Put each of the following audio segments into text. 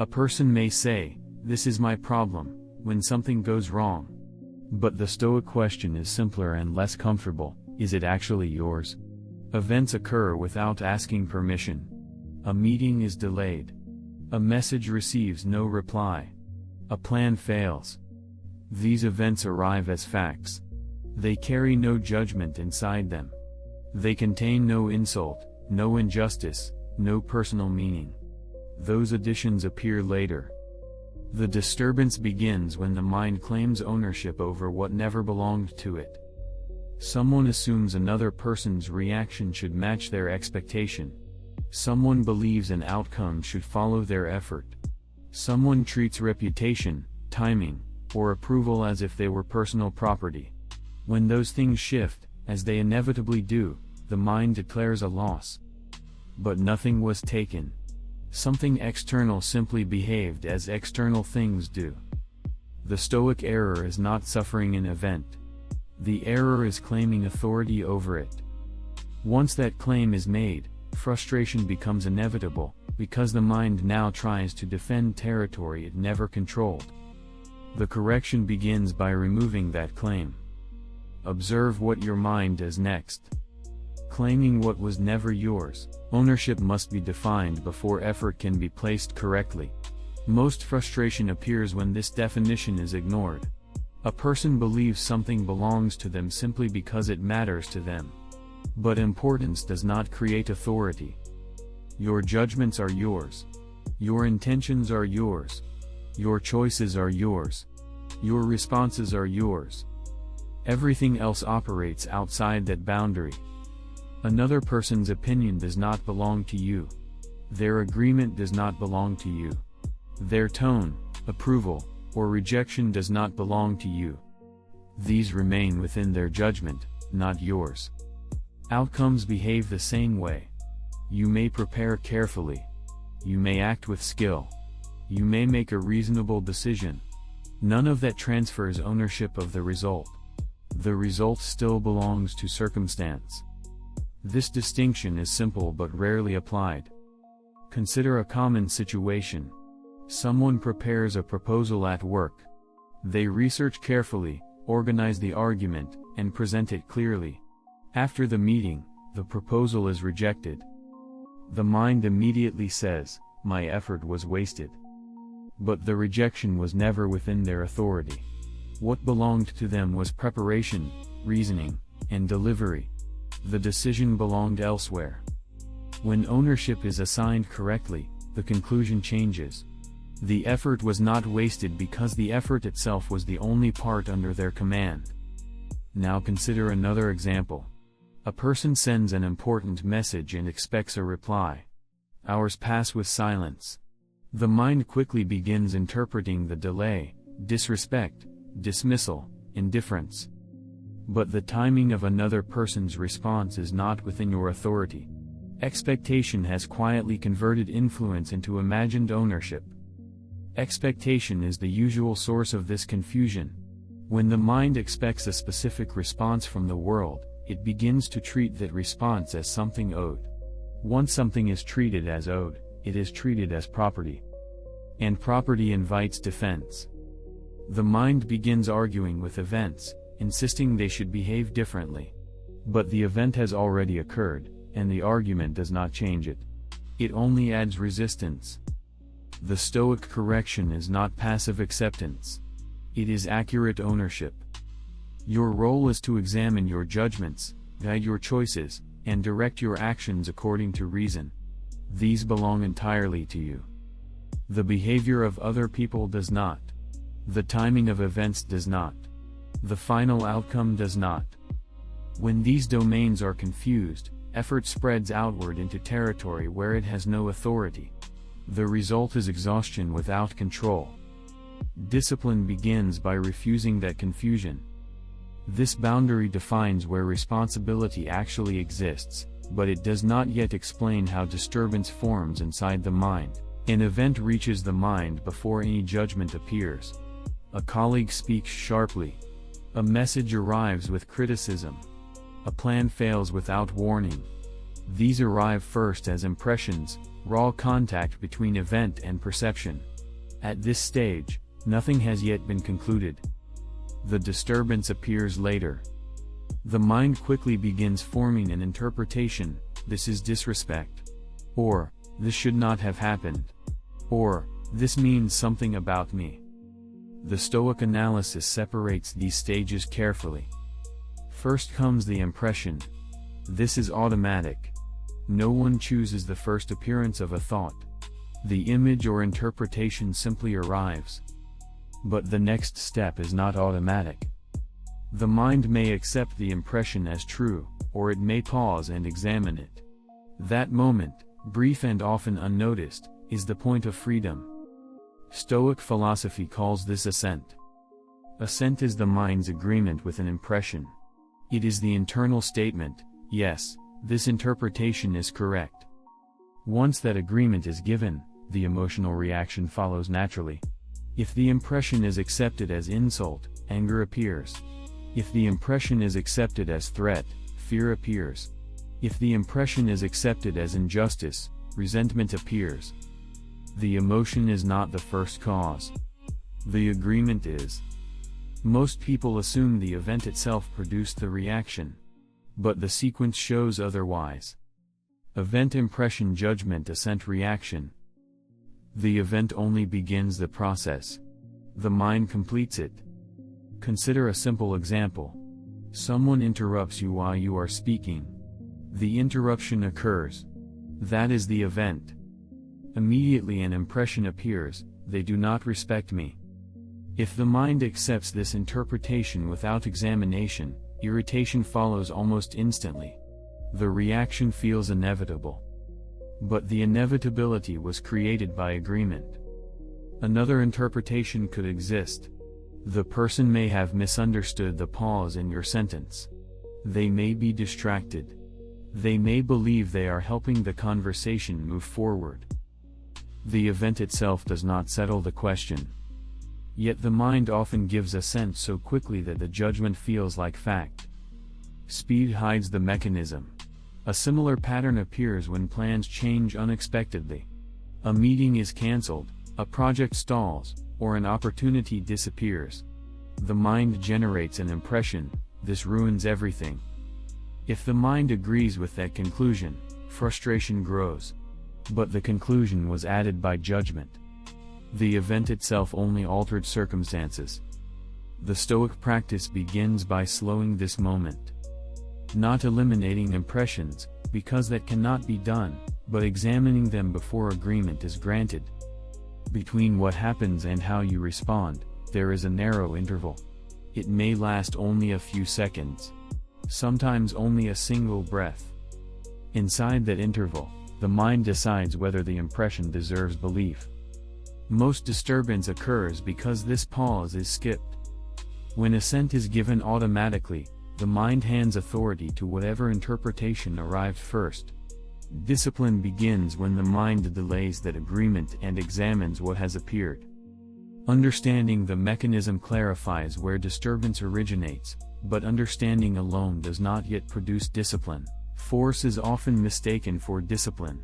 A person may say, "This is my problem," when something goes wrong. But the Stoic question is simpler and less comfortable: is it actually yours? Events occur without asking permission. A meeting is delayed. A message receives no reply. A plan fails. These events arrive as facts. They carry no judgment inside them. They contain no insult, no injustice, no personal meaning. Those additions appear later. The disturbance begins when the mind claims ownership over what never belonged to it. Someone assumes another person's reaction should match their expectation. Someone believes an outcome should follow their effort. Someone treats reputation, timing, or approval as if they were personal property. When those things shift, as they inevitably do, the mind declares a loss. But nothing was taken. Something external simply behaved as external things do. The Stoic error is not suffering an event. The error is claiming authority over it. Once that claim is made, frustration becomes inevitable, because the mind now tries to defend territory it never controlled. The correction begins by removing that claim. Observe what your mind does next. Claiming what was never yours, ownership must be defined before effort can be placed correctly. Most frustration appears when this definition is ignored. A person believes something belongs to them simply because it matters to them. But importance does not create authority. Your judgments are yours. Your intentions are yours. Your choices are yours. Your responses are yours. Everything else operates outside that boundary. Another person's opinion does not belong to you. Their agreement does not belong to you. Their tone, approval, or rejection does not belong to you. These remain within their judgment, not yours. Outcomes behave the same way. You may prepare carefully. You may act with skill. You may make a reasonable decision. None of that transfers ownership of the result. The result still belongs to circumstance. This distinction is simple but rarely applied. Consider a common situation. Someone prepares a proposal at work. They research carefully, organize the argument, and present it clearly. After the meeting, the proposal is rejected. The mind immediately says, "My effort was wasted." But the rejection was never within their authority. What belonged to them was preparation, reasoning, and delivery. The decision belonged elsewhere. When ownership is assigned correctly, the conclusion changes. The effort was not wasted because the effort itself was the only part under their command. Now consider another example. A person sends an important message and expects a reply. Hours pass with silence. The mind quickly begins interpreting the delay, disrespect, dismissal, indifference. But the timing of another person's response is not within your authority. Expectation has quietly converted influence into imagined ownership. Expectation is the usual source of this confusion. When the mind expects a specific response from the world, it begins to treat that response as something owed. Once something is treated as owed, it is treated as property. And property invites defense. The mind begins arguing with events, insisting they should behave differently. But the event has already occurred, and the argument does not change it. It only adds resistance. The Stoic correction is not passive acceptance. It is accurate ownership. Your role is to examine your judgments, guide your choices, and direct your actions according to reason. These belong entirely to you. The behavior of other people does not. The timing of events does not. The final outcome does not. When these domains are confused, effort spreads outward into territory where it has no authority. The result is exhaustion without control. Discipline begins by refusing that confusion. This boundary defines where responsibility actually exists, but it does not yet explain how disturbance forms inside the mind. An event reaches the mind before any judgment appears. A colleague speaks sharply. A message arrives with criticism. A plan fails without warning. These arrive first as impressions, raw contact between event and perception. At this stage, nothing has yet been concluded. The disturbance appears later. The mind quickly begins forming an interpretation: this is disrespect, or this should not have happened, or this means something about me. The Stoic analysis separates these stages carefully. First comes the impression. This is automatic. No one chooses the first appearance of a thought. The image or interpretation simply arrives. But the next step is not automatic. The mind may accept the impression as true, or it may pause and examine it. That moment, brief and often unnoticed, is the point of freedom. Stoic philosophy calls this assent. Assent is the mind's agreement with an impression. It is the internal statement: yes, this interpretation is correct. Once that agreement is given, the emotional reaction follows naturally. If the impression is accepted as insult, anger appears. If the impression is accepted as threat, fear appears. If the impression is accepted as injustice, resentment appears. The emotion is not the first cause. The agreement is. Most people assume the event itself produced the reaction. But the sequence shows otherwise. Event, impression, judgment, assent, reaction. The event only begins the process. The mind completes it. Consider a simple example. Someone interrupts you while you are speaking. The interruption occurs. That is the event. Immediately an impression appears: they do not respect me. If the mind accepts this interpretation without examination, irritation follows almost instantly. The reaction feels inevitable. But the inevitability was created by agreement. Another interpretation could exist. The person may have misunderstood the pause in your sentence. They may be distracted. They may believe they are helping the conversation move forward. The event itself does not settle the question. Yet the mind often gives assent so quickly that the judgment feels like fact. Speed hides the mechanism. A similar pattern appears when plans change unexpectedly. A meeting is cancelled, a project stalls, or an opportunity disappears. The mind generates an impression: this ruins everything. If the mind agrees with that conclusion, frustration grows. But the conclusion was added by judgment. The event itself only altered circumstances. The Stoic practice begins by slowing this moment. Not eliminating impressions, because that cannot be done, but examining them before agreement is granted. Between what happens and how you respond, there is a narrow interval. It may last only a few seconds. Sometimes only a single breath. Inside that interval, the mind decides whether the impression deserves belief. Most disturbance occurs because this pause is skipped. When assent is given automatically, the mind hands authority to whatever interpretation arrived first. Discipline begins when the mind delays that agreement and examines what has appeared. Understanding the mechanism clarifies where disturbance originates, but understanding alone does not yet produce discipline. Force is often mistaken for discipline.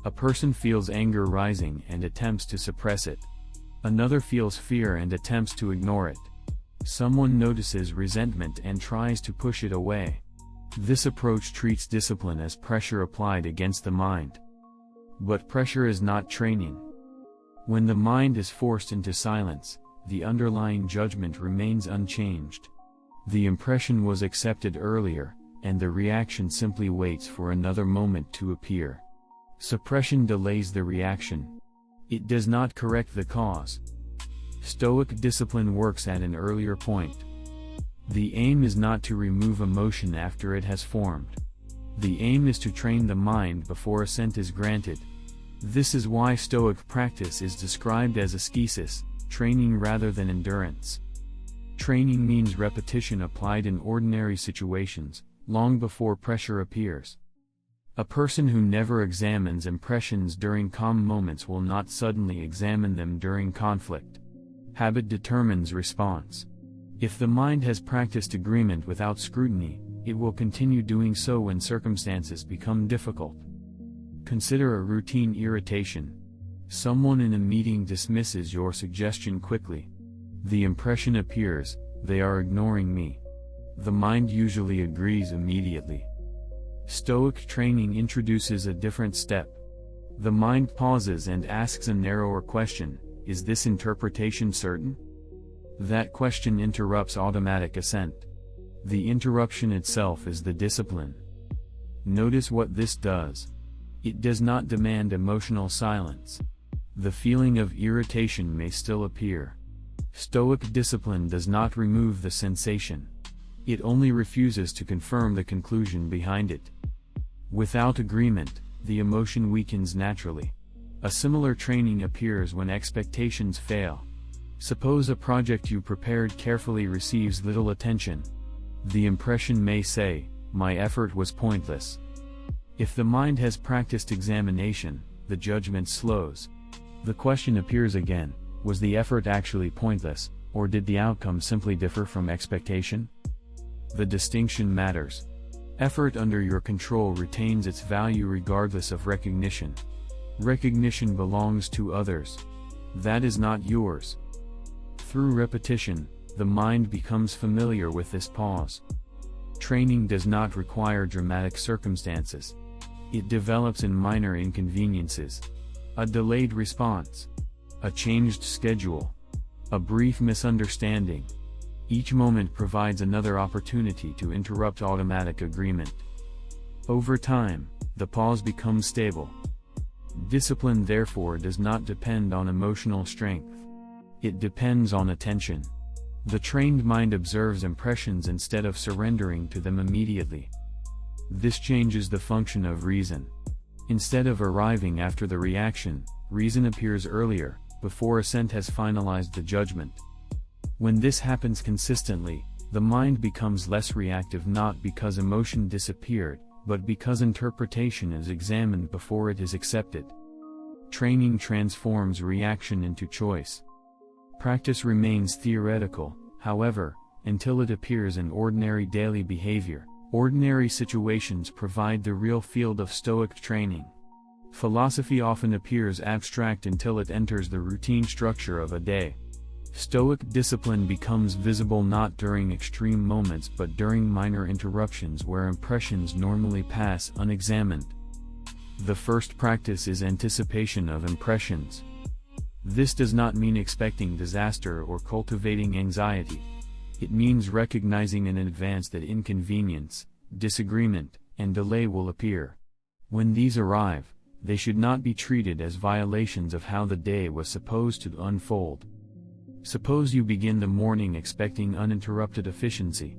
A person feels anger rising and attempts to suppress it. Another feels fear and attempts to ignore it. Someone notices resentment and tries to push it away. This approach treats discipline as pressure applied against the mind. But pressure is not training. When the mind is forced into silence, the underlying judgment remains unchanged. The impression was accepted earlier, and the reaction simply waits for another moment to appear. Suppression delays the reaction. It does not correct the cause. Stoic discipline works at an earlier point. The aim is not to remove emotion after it has formed. The aim is to train the mind before assent is granted. This is why Stoic practice is described as ascesis, training rather than endurance. Training means repetition applied in ordinary situations, long before pressure appears. A person who never examines impressions during calm moments will not suddenly examine them during conflict. Habit determines response. If the mind has practiced agreement without scrutiny, it will continue doing so when circumstances become difficult. Consider a routine irritation. Someone in a meeting dismisses your suggestion quickly. The impression appears, they are ignoring me. The mind usually agrees immediately. Stoic training introduces a different step. The mind pauses and asks a narrower question: is this interpretation certain? That question interrupts automatic assent. The interruption itself is the discipline. Notice what this does. It does not demand emotional silence. The feeling of irritation may still appear. Stoic discipline does not remove the sensation. It only refuses to confirm the conclusion behind it. Without agreement, the emotion weakens naturally. A similar training appears when expectations fail. Suppose a project you prepared carefully receives little attention. The impression may say, "My effort was pointless." If the mind has practiced examination, the judgment slows. The question appears again: was the effort actually pointless, or did the outcome simply differ from expectation? The distinction matters. Effort under your control retains its value regardless of recognition. Recognition belongs to others. That is not yours. Through repetition, the mind becomes familiar with this pause. Training does not require dramatic circumstances. It develops in minor inconveniences. A delayed response. A changed schedule. A brief misunderstanding. Each moment provides another opportunity to interrupt automatic agreement. Over time, the pause becomes stable. Discipline therefore does not depend on emotional strength. It depends on attention. The trained mind observes impressions instead of surrendering to them immediately. This changes the function of reason. Instead of arriving after the reaction, reason appears earlier, before assent has finalized the judgment. When this happens consistently, the mind becomes less reactive, not because emotion disappeared, but because interpretation is examined before it is accepted. Training transforms reaction into choice. Practice remains theoretical, however, until it appears in ordinary daily behavior. Ordinary situations provide the real field of Stoic training. Philosophy often appears abstract until it enters the routine structure of a day. Stoic discipline becomes visible not during extreme moments but during minor interruptions where impressions normally pass unexamined. The first practice is anticipation of impressions. This does not mean expecting disaster or cultivating anxiety. It means recognizing in advance that inconvenience, disagreement, and delay will appear. When these arrive, they should not be treated as violations of how the day was supposed to unfold. Suppose you begin the morning expecting uninterrupted efficiency.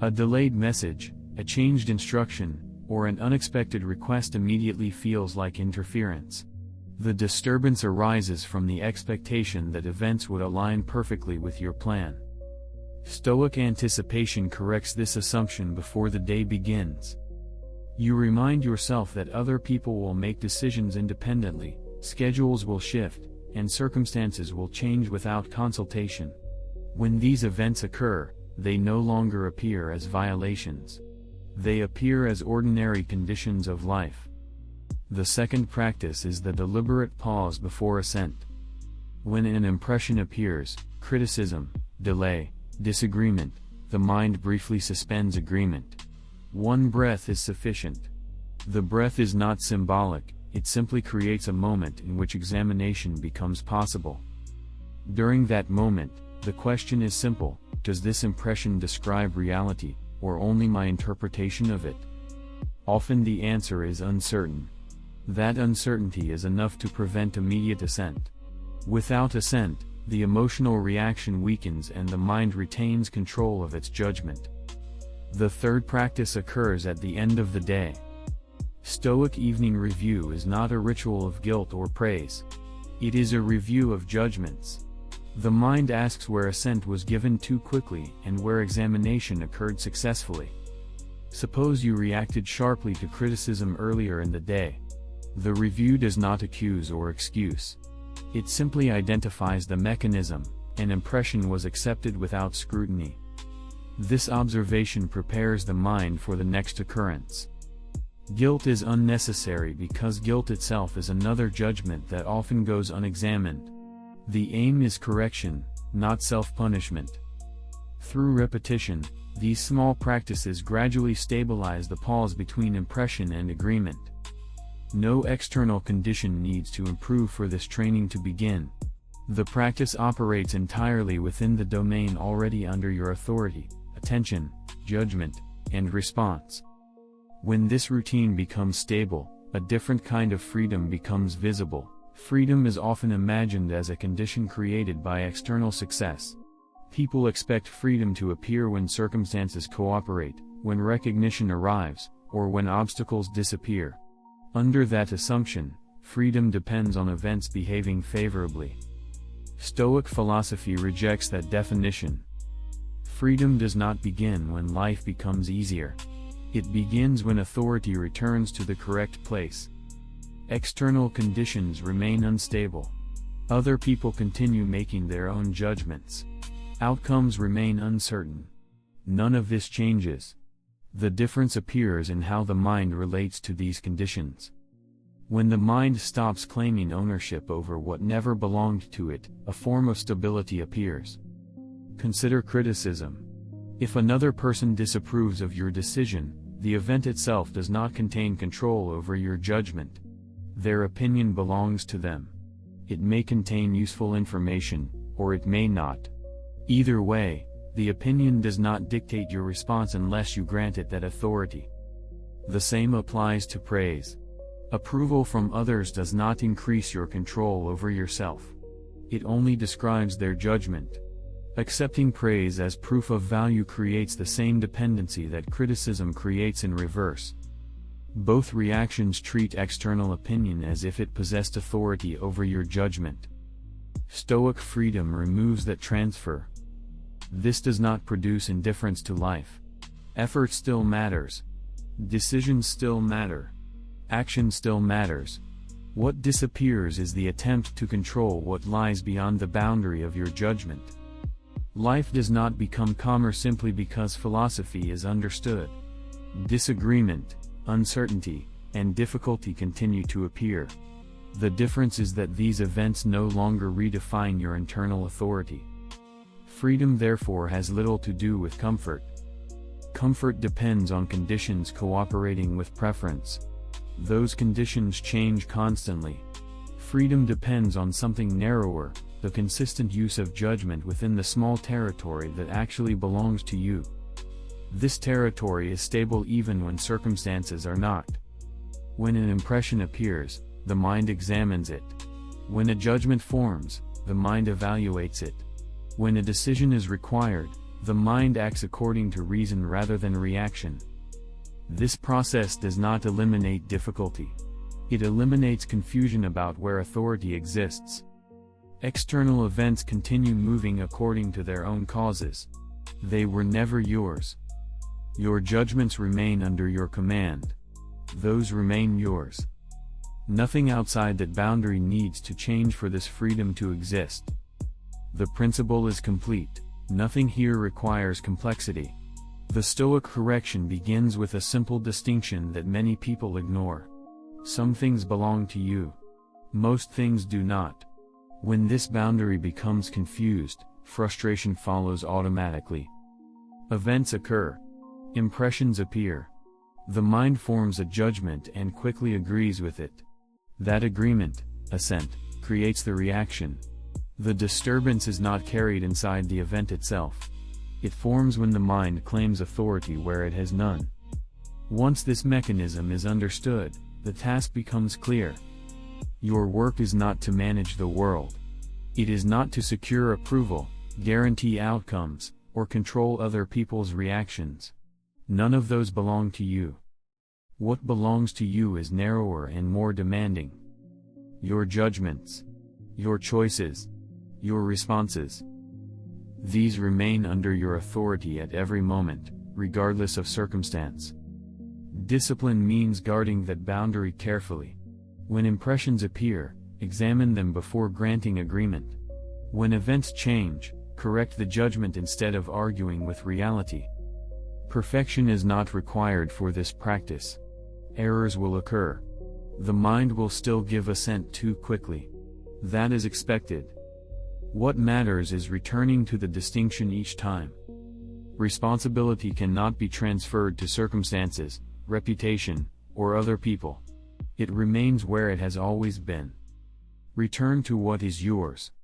A delayed message, a changed instruction, or an unexpected request immediately feels like interference. The disturbance arises from the expectation that events would align perfectly with your plan. Stoic anticipation corrects this assumption before the day begins. You remind yourself that other people will make decisions independently, schedules will shift, and circumstances will change without consultation. When these events occur, they no longer appear as violations. They appear as ordinary conditions of life. The second practice is the deliberate pause before assent. When an impression appears, criticism, delay, disagreement, the mind briefly suspends agreement. One breath is sufficient. The breath is not symbolic, it simply creates a moment in which examination becomes possible. During that moment, the question is simple: does this impression describe reality, or only my interpretation of it? Often the answer is uncertain. That uncertainty is enough to prevent immediate assent. Without assent, the emotional reaction weakens and the mind retains control of its judgment. The third practice occurs at the end of the day. Stoic evening review is not a ritual of guilt or praise. It is a review of judgments. The mind asks where assent was given too quickly and where examination occurred successfully. Suppose you reacted sharply to criticism earlier in the day. The review does not accuse or excuse. It simply identifies the mechanism: an impression was accepted without scrutiny. This observation prepares the mind for the next occurrence. Guilt is unnecessary because guilt itself is another judgment that often goes unexamined. The aim is correction, not self-punishment. Through repetition, these small practices gradually stabilize the pause between impression and agreement. No external condition needs to improve for this training to begin. The practice operates entirely within the domain already under your authority, attention, judgment, and response. When this routine becomes stable, a different kind of freedom becomes visible. Freedom is often imagined as a condition created by external success. People expect freedom to appear when circumstances cooperate, when recognition arrives, or when obstacles disappear. Under that assumption, freedom depends on events behaving favorably. Stoic philosophy rejects that definition. Freedom does not begin when life becomes easier. It begins when authority returns to the correct place. External conditions remain unstable. Other people continue making their own judgments. Outcomes remain uncertain. None of this changes. The difference appears in how the mind relates to these conditions. When the mind stops claiming ownership over what never belonged to it, a form of stability appears. Consider criticism. If another person disapproves of your decision, the event itself does not contain control over your judgment. Their opinion belongs to them. It may contain useful information, or it may not. Either way, the opinion does not dictate your response unless you grant it that authority. The same applies to praise. Approval from others does not increase your control over yourself. It only describes their judgment. Accepting praise as proof of value creates the same dependency that criticism creates in reverse. Both reactions treat external opinion as if it possessed authority over your judgment. Stoic freedom removes that transfer. This does not produce indifference to life. Effort still matters. Decisions still matter. Action still matters. What disappears is the attempt to control what lies beyond the boundary of your judgment. Life does not become calmer simply because philosophy is understood. Disagreement, uncertainty, and difficulty continue to appear. The difference is that these events no longer redefine your internal authority. Freedom therefore has little to do with comfort. Comfort depends on conditions cooperating with preference. Those conditions change constantly. Freedom depends on something narrower, the consistent use of judgment within the small territory that actually belongs to you. This territory is stable even when circumstances are not. When an impression appears, the mind examines it. When a judgment forms, the mind evaluates it. When a decision is required, the mind acts according to reason rather than reaction. This process does not eliminate difficulty. It eliminates confusion about where authority exists. External events continue moving according to their own causes. They were never yours. Your judgments remain under your command. Those remain yours. Nothing outside that boundary needs to change for this freedom to exist. The principle is complete. Nothing here requires complexity. The Stoic correction begins with a simple distinction that many people ignore. Some things belong to you. Most things do not. When this boundary becomes confused, frustration follows automatically. Events occur. Impressions appear. The mind forms a judgment and quickly agrees with it. That agreement, assent, creates the reaction. The disturbance is not carried inside the event itself. It forms when the mind claims authority where it has none. Once this mechanism is understood, the task becomes clear. Your work is not to manage the world. It is not to secure approval, guarantee outcomes, or control other people's reactions. None of those belong to you. What belongs to you is narrower and more demanding. Your judgments, your choices, your responses. These remain under your authority at every moment, regardless of circumstance. Discipline means guarding that boundary carefully. When impressions appear, examine them before granting agreement. When events change, Correct the judgment instead of arguing with reality. Perfection is not required for this practice. Errors will occur. The mind will still give assent too quickly. That is expected. What matters is returning to the distinction each time. Responsibility cannot be transferred to circumstances, reputation, or other people. It remains where it has always been. Return to what is yours.